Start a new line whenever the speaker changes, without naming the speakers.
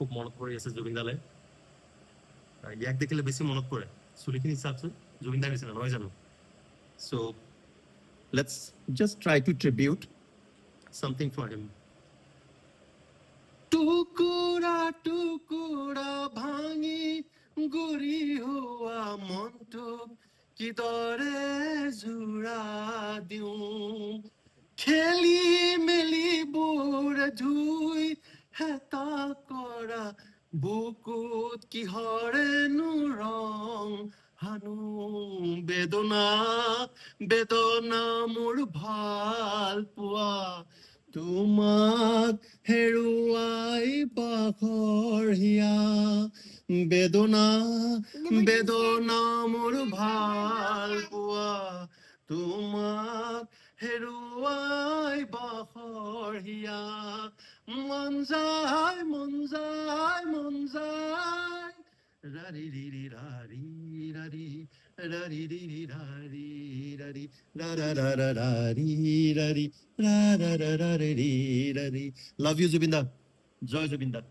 খুব মনত পৰি আছে জুবিন দালে ইয়াক দেখিলে বেছি মনত পৰে চুলিখিনি চাওকচোন জুবিন দাৰ নিচিনা নহয় জানো so let's just try to tribute something for him টুকুৰা টুকুৰা ভাঙি গুৰি হোৱা মনটোক কিদৰে জোৰা দিওঁ খেলি মেলিবোৰ ধুই হেতা কৰা বুকুত কিহৰেনো ৰং হানো বেদনা বেদনা মোৰ ভাল পোৱা তোমাক হেৰুৱাই পাখৰ হিয়া বেদনা বেদনা মোৰ ভাল পোৱা তোমাক হেৰুৱাই বাখৰ হিয়া মন যায় মন যায় মন যায় ৰাৰি ৰি ৰাৰি ৰাৰি ৰাৰি ৰি ৰাৰি ৰাৰি ৰা ৰা ৰা ৰা ৰাৰি ৰাৰি ৰা ৰা ৰা ৰা ৰি ৰাৰি লাভ ইউ জুবিন দা জয় জুবিন দা